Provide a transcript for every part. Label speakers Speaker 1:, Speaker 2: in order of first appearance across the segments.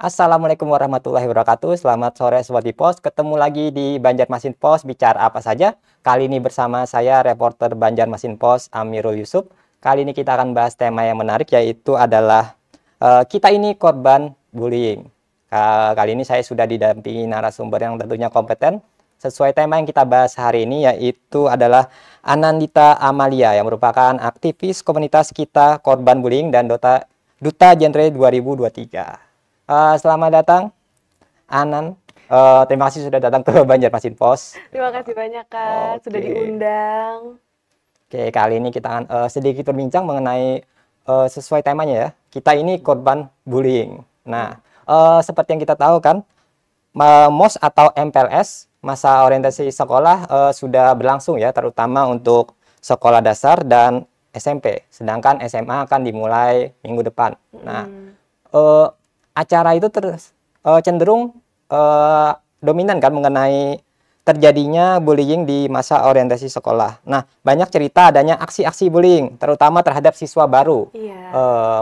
Speaker 1: Assalamualaikum warahmatullahi wabarakatuh. Selamat sore Sobat di Pos. Ketemu lagi di Banjarmasin Pos bicara apa saja. Kali ini bersama saya reporter Banjarmasin Pos Amirul Yusuf. Kali ini kita akan bahas tema yang menarik yaitu adalah kita ini korban bullying. Kali ini saya sudah didampingi narasumber yang tentunya kompeten. Sesuai tema yang kita bahas hari ini yaitu adalah Anandita Amalia yang merupakan aktivis komunitas kita korban bullying dan Duta Genre 2023. Selamat datang, Anan. Terima kasih sudah datang ke Banjarmasin Pos.
Speaker 2: Terima kasih banyak, Kak, sudah diundang.
Speaker 1: Oke, kali ini kita akan sedikit berbincang mengenai sesuai temanya ya. Kita ini korban bullying. Nah, seperti yang kita tahu kan, MOS atau MPLS, masa orientasi sekolah sudah berlangsung ya, terutama untuk sekolah dasar dan SMP. Sedangkan SMA akan dimulai minggu depan. Nah, acara itu cenderung dominan kan mengenai terjadinya bullying di masa orientasi sekolah. Nah, banyak cerita adanya aksi-aksi bullying, terutama terhadap siswa baru.
Speaker 2: Iya.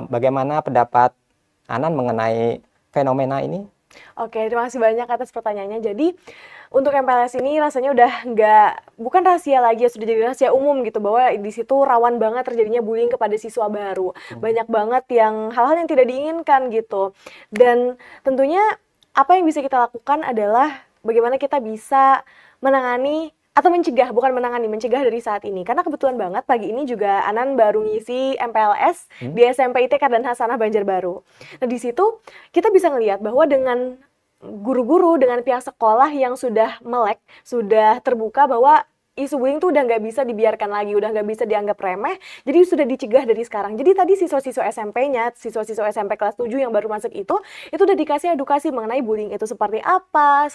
Speaker 1: Bagaimana pendapat Anan mengenai fenomena ini?
Speaker 2: Oke, terima kasih banyak atas pertanyaannya. Jadi, untuk MPLS ini rasanya udah bukan rahasia lagi ya, sudah jadi rahasia umum gitu, bahwa di situ rawan banget terjadinya bullying kepada siswa baru. Banyak banget yang hal-hal yang tidak diinginkan gitu. Dan tentunya apa yang bisa kita lakukan adalah bagaimana kita bisa menangani atau mencegah, bukan menangani, mencegah dari saat ini. Karena kebetulan banget pagi ini juga Anan baru ngisi MPLS di SMP ITK dan Hasanah Banjarbaru. Nah, di situ kita bisa ngelihat bahwa dengan guru-guru, dengan pihak sekolah yang sudah melek, sudah terbuka bahwa isu bullying tuh udah nggak bisa dibiarkan lagi, udah nggak bisa dianggap remeh, jadi sudah dicegah dari sekarang. Jadi tadi siswa-siswa SMP-nya, siswa-siswa SMP kelas 7 yang baru masuk itu udah dikasih edukasi mengenai bullying itu seperti apa,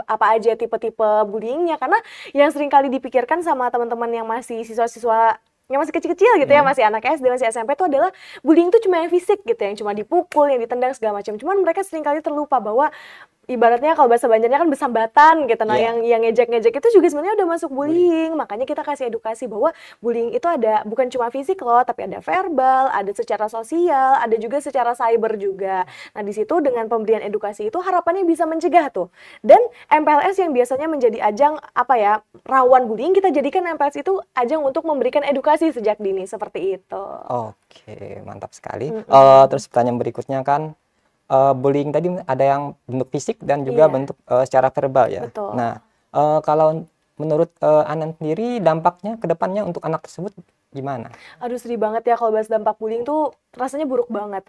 Speaker 2: apa aja tipe-tipe bullyingnya, karena yang sering kali dipikirkan sama teman-teman yang masih siswa-siswa yang masih kecil-kecil gitu ya, masih anak SD, masih SMP itu adalah bullying itu cuma yang fisik gitu, yang cuma dipukul, yang ditendang segala macam. Cuman mereka sering kali terlupa bahwa ibaratnya kalau bahasa Banjarnya kan bersambatan gitu. Nah, yang ngejek-ngejek itu juga sebenarnya udah masuk bullying. Makanya kita kasih edukasi bahwa bullying itu ada bukan cuma fisik loh, tapi ada verbal, ada secara sosial, ada juga secara cyber juga. Nah, di situ dengan pemberian edukasi itu harapannya bisa mencegah tuh. Dan MPLS yang biasanya menjadi ajang rawan bullying, kita jadikan MPLS itu ajang untuk memberikan edukasi sejak dini seperti itu.
Speaker 1: Oke, mantap sekali. Terus pertanyaan berikutnya kan, bullying tadi ada yang bentuk fisik dan juga bentuk secara verbal ya.
Speaker 2: Betul.
Speaker 1: Nah, kalau menurut Anan sendiri dampaknya ke depannya untuk anak tersebut gimana?
Speaker 2: Aduh, sedih banget ya kalau bahas dampak bullying tuh rasanya buruk banget.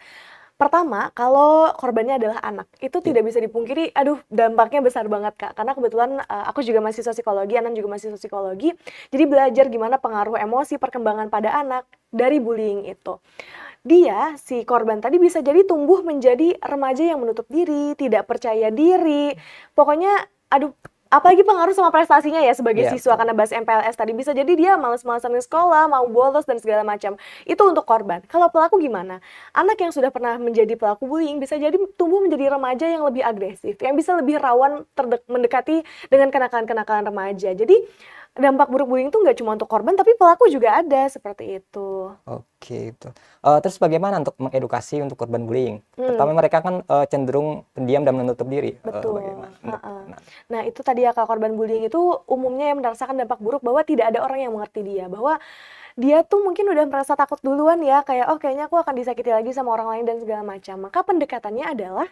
Speaker 2: Pertama, kalau korbannya adalah anak, itu tidak bisa dipungkiri, aduh dampaknya besar banget, Kak. Karena kebetulan aku juga mahasiswa psikologi, Anan juga mahasiswa psikologi, jadi belajar gimana pengaruh emosi, perkembangan pada anak dari bullying itu. Dia, si korban tadi bisa jadi tumbuh menjadi remaja yang menutup diri, tidak percaya diri, pokoknya aduh, apalagi pengaruh sama prestasinya ya sebagai siswa, karena bahas MPLS tadi bisa jadi dia males-malesan ke sekolah, mau bolos dan segala macam. Itu untuk korban. Kalau pelaku gimana? Anak yang sudah pernah menjadi pelaku bullying bisa jadi tumbuh menjadi remaja yang lebih agresif, yang bisa lebih rawan mendekati dengan kenakalan-kenakalan remaja. Jadi dampak buruk bullying itu nggak cuma untuk korban, tapi pelaku juga ada, seperti itu.
Speaker 1: Oke, itu. Terus bagaimana untuk mengedukasi untuk korban bullying? Pertama mereka kan cenderung pendiam dan menutup diri.
Speaker 2: Betul.
Speaker 1: Bagaimana?
Speaker 2: Nah, itu tadi ya, Kak, korban bullying itu umumnya yang merasakan dampak buruk bahwa tidak ada orang yang mengerti dia, bahwa dia tuh mungkin udah merasa takut duluan ya, kayak kayaknya aku akan disakiti lagi sama orang lain dan segala macam. Maka pendekatannya adalah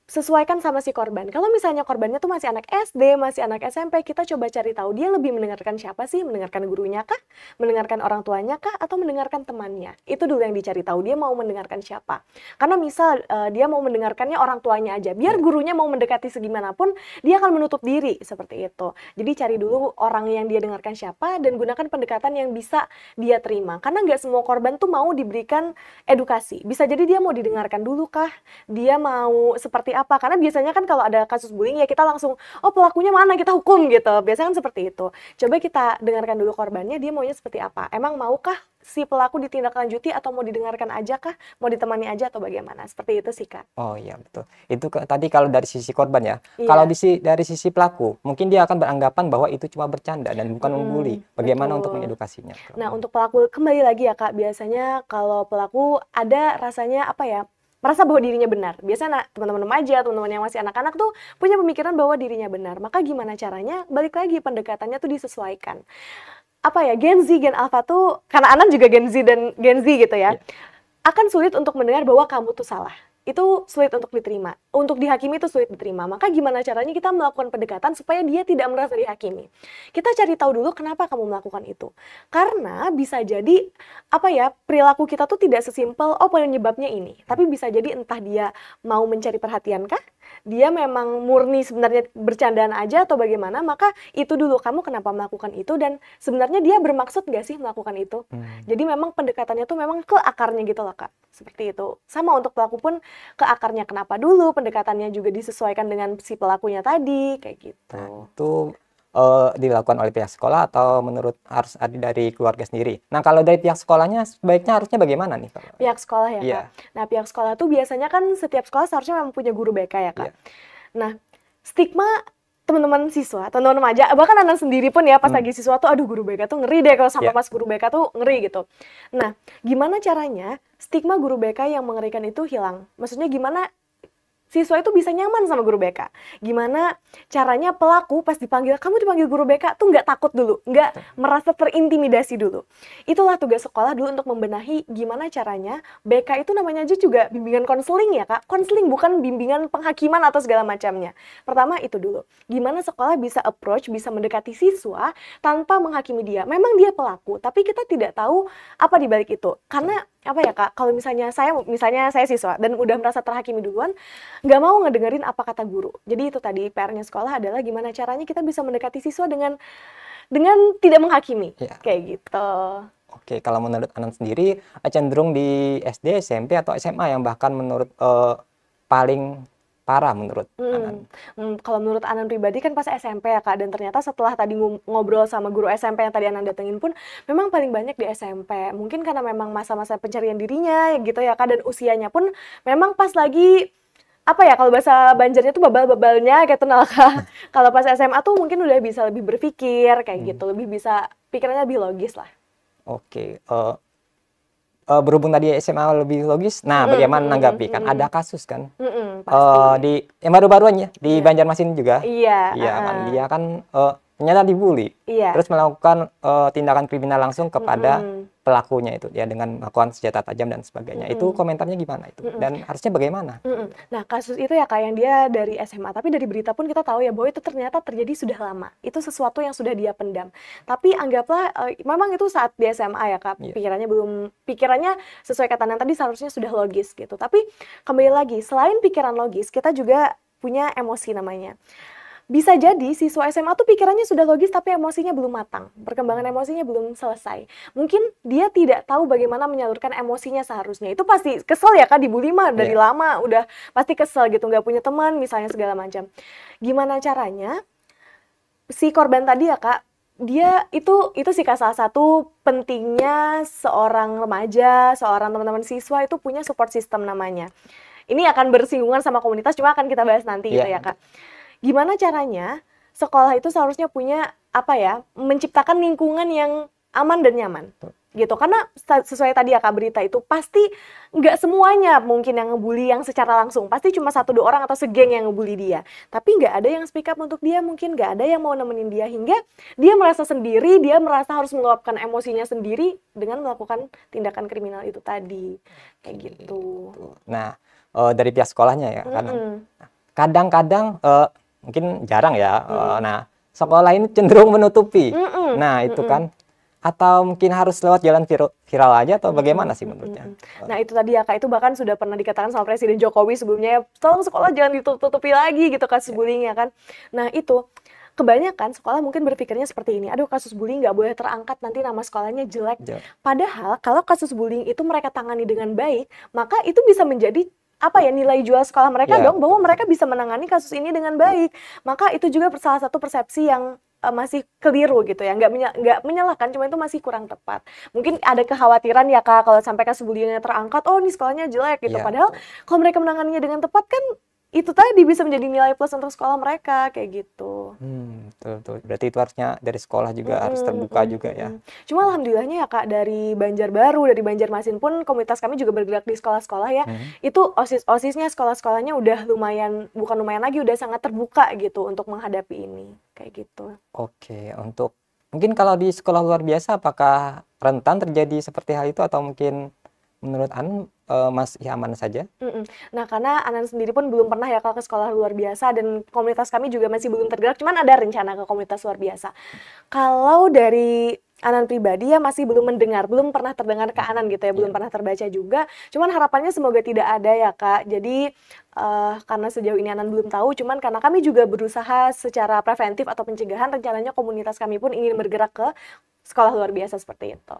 Speaker 2: sesuaikan sama si korban. Kalau misalnya korbannya tuh masih anak SD, masih anak SMP, kita coba cari tahu dia lebih mendengarkan siapa sih? Mendengarkan gurunya kah? Mendengarkan orang tuanya kah? Atau mendengarkan temannya? Itu dulu yang dicari tahu, dia mau mendengarkan siapa. Karena misal dia mau mendengarkannya orang tuanya aja, biar gurunya mau mendekati segimanapun, dia akan menutup diri, seperti itu. Jadi cari dulu orang yang dia dengarkan siapa, dan gunakan pendekatan yang bisa dia terima. Karena nggak semua korban tuh mau diberikan edukasi. Bisa jadi dia mau didengarkan dulu kah? Dia mau seperti apa? Karena biasanya kan kalau ada kasus bullying ya kita langsung, pelakunya mana, kita hukum gitu. Biasanya kan seperti itu. Coba kita dengarkan dulu korbannya, dia maunya seperti apa? Emang maukah si pelaku ditindaklanjuti atau mau didengarkan aja kah? Mau ditemani aja atau bagaimana? Seperti itu sih, Kak.
Speaker 1: Oh iya, betul. Itu tadi kalau dari sisi korban ya. Kalau dari sisi pelaku, mungkin dia akan beranggapan bahwa itu cuma bercanda dan bukan membuli. Bagaimana untuk mengedukasinya?
Speaker 2: Nah, untuk pelaku kembali lagi ya, Kak. Biasanya kalau pelaku ada rasanya merasa bahwa dirinya benar. Biasanya teman-teman remaja, teman-teman yang masih anak-anak tuh punya pemikiran bahwa dirinya benar. Maka gimana caranya? Balik lagi pendekatannya tuh disesuaikan. Apa ya, Gen Z, Gen Alpha tuh, karena Anan juga Gen Z dan Gen Z gitu ya, akan sulit untuk mendengar bahwa kamu tuh salah. Itu sulit untuk diterima. Untuk dihakimi itu sulit diterima. Maka gimana caranya kita melakukan pendekatan supaya dia tidak merasa dihakimi? Kita cari tahu dulu kenapa kamu melakukan itu. Karena bisa jadi, apa ya, perilaku kita tuh tidak sesimpel, oh penyebabnya ini. Tapi bisa jadi entah dia mau mencari perhatian kah? Dia memang murni sebenarnya bercandaan aja atau bagaimana? Maka itu dulu, kamu kenapa melakukan itu, dan sebenarnya dia bermaksud nggak sih melakukan itu? Jadi memang pendekatannya tuh memang ke akarnya gitu loh Kak. Seperti itu. Sama untuk pelaku pun ke akarnya kenapa dulu, pendekatannya juga disesuaikan dengan si pelakunya tadi, kayak gitu.
Speaker 1: Nah, itu dilakukan oleh pihak sekolah atau menurut harus ada dari keluarga sendiri? Nah, kalau dari pihak sekolahnya sebaiknya harusnya bagaimana nih?
Speaker 2: Pihak sekolah ya Kak? Nah, pihak sekolah tuh biasanya kan setiap sekolah seharusnya memang punya guru BK ya Kak? Nah, stigma teman-teman siswa, teman-teman remaja, bahkan anak sendiri pun ya pas lagi siswa tuh, aduh guru BK tuh ngeri deh kalau sama pas guru BK tuh ngeri gitu. Nah, gimana caranya stigma guru BK yang mengerikan itu hilang? Maksudnya gimana siswa itu bisa nyaman sama guru BK? Gimana caranya pelaku pas dipanggil, kamu dipanggil guru BK tuh nggak takut dulu, nggak merasa terintimidasi dulu. Itulah tugas sekolah dulu untuk membenahi gimana caranya BK itu namanya aja juga bimbingan konseling ya Kak. Konseling bukan bimbingan penghakiman atau segala macamnya. Pertama itu dulu. Gimana sekolah bisa approach, bisa mendekati siswa tanpa menghakimi dia. Memang dia pelaku, tapi kita tidak tahu apa di balik itu. Karena apa ya Kak, kalau misalnya saya siswa dan udah merasa terhakimi duluan, nggak mau ngedengerin apa kata guru. Jadi itu tadi PR-nya sekolah adalah gimana caranya kita bisa mendekati siswa dengan tidak menghakimi, kayak gitu.
Speaker 1: Oke, kalau menurut Anan sendiri cenderung di SD, SMP atau SMA yang bahkan menurut paling parah menurut Anan?
Speaker 2: Kalau menurut Anan pribadi kan pas SMP ya Kak, dan ternyata setelah tadi ngobrol sama guru SMP yang tadi Anan datengin pun memang paling banyak di SMP. Mungkin karena memang masa-masa pencarian dirinya gitu ya Kak, dan usianya pun memang pas lagi apa ya, kalau bahasa Banjarnya tuh babal-babalnya kayak kenal Kak. Kalau pas SMA tuh mungkin udah bisa lebih berpikir kayak gitu, lebih bisa pikirannya lebih logis lah.
Speaker 1: Oke, berhubung tadi SMA lebih logis, nah bagaimana menanggapi kan ada kasus kan
Speaker 2: pasti.
Speaker 1: yang baru-baruan ya di Banjarmasin juga,
Speaker 2: Iya,
Speaker 1: kan dia kan ternyata dibully, terus melakukan tindakan kriminal langsung kepada pelakunya itu ya dengan melakukan senjata tajam dan sebagainya. Itu komentarnya gimana itu dan harusnya bagaimana?
Speaker 2: Nah, kasus itu ya Kak yang dia dari SMA, tapi dari berita pun kita tahu ya bahwa itu ternyata terjadi sudah lama. Itu sesuatu yang sudah dia pendam. Tapi anggaplah memang itu saat di SMA ya Kak, pikirannya sesuai kata yang tadi seharusnya sudah logis gitu. Tapi kembali lagi, selain pikiran logis, kita juga punya emosi namanya. Bisa jadi siswa SMA tuh pikirannya sudah logis tapi emosinya belum matang. Perkembangan emosinya belum selesai. Mungkin dia tidak tahu bagaimana menyalurkan emosinya seharusnya. Itu pasti kesel ya Kak, dibully mah dari lama udah pasti kesel gitu, nggak punya teman misalnya segala macam. Gimana caranya si korban tadi ya Kak, dia itu sih Kak salah satu pentingnya seorang remaja, seorang teman-teman siswa itu punya support system namanya. Ini akan bersinggungan sama komunitas, cuma akan kita bahas nanti gitu ya Kak. Gimana caranya sekolah itu seharusnya punya apa ya, menciptakan lingkungan yang aman dan nyaman gitu. Karena sesuai tadi ya Kak berita itu pasti nggak semuanya mungkin yang ngebully yang secara langsung, pasti cuma 1-2 orang atau segeng yang ngebully dia, tapi nggak ada yang speak up untuk dia, mungkin nggak ada yang mau nemenin dia, hingga dia merasa sendiri, dia merasa harus meluapkan emosinya sendiri dengan melakukan tindakan kriminal itu tadi, kayak gitu.
Speaker 1: Nah, dari pihak sekolahnya ya kan kadang-kadang mungkin jarang ya. Nah, sekolah ini cenderung menutupi. Nah, itu kan atau mungkin harus lewat jalan viral aja atau bagaimana sih menurutnya?
Speaker 2: Nah, itu tadi ya Kak, itu bahkan sudah pernah dikatakan sama Presiden Jokowi sebelumnya, tolong sekolah jangan ditutupi lagi gitu kasus bullying ya kan. Nah, itu kebanyakan sekolah mungkin berpikirnya seperti ini, aduh kasus bullying nggak boleh terangkat, nanti nama sekolahnya jelek. Padahal kalau kasus bullying itu mereka tangani dengan baik, maka itu bisa menjadi apa ya, nilai jual sekolah mereka dong, bahwa mereka bisa menangani kasus ini dengan baik. Maka itu juga salah satu persepsi yang masih keliru gitu ya, nggak menyalahkan, cuma itu masih kurang tepat. Mungkin ada kekhawatiran ya Kak, kalau sampai kasus bullyingnya terangkat, oh ini sekolahnya jelek gitu. Padahal kalau mereka menanganinya dengan tepat kan itu tadi bisa menjadi nilai plus untuk sekolah mereka kayak gitu.
Speaker 1: Betul, betul. Berarti itu harusnya dari sekolah juga harus terbuka juga ya.
Speaker 2: Cuma alhamdulillahnya ya Kak, dari Banjarbaru, dari Banjarmasin pun komunitas kami juga bergerak di sekolah-sekolah ya. Itu OSIS-OSISnya sekolah-sekolahnya udah lumayan, bukan lumayan lagi, udah sangat terbuka gitu untuk menghadapi ini, kayak gitu.
Speaker 1: Oke, untuk mungkin kalau di sekolah luar biasa apakah rentan terjadi seperti hal itu atau mungkin menurut Anan masih aman saja?
Speaker 2: Nah, karena Anan sendiri pun belum pernah ya Kak ke sekolah luar biasa dan komunitas kami juga masih belum tergerak, cuman ada rencana ke komunitas luar biasa. Kalau dari Anan pribadi ya masih belum mendengar, belum pernah terdengar ke Anan gitu ya, belum pernah terbaca juga. Cuman harapannya semoga tidak ada ya Kak. Jadi karena sejauh ini Anan belum tahu, cuman karena kami juga berusaha secara preventif atau pencegahan, rencananya komunitas kami pun ingin bergerak ke sekolah luar biasa seperti itu.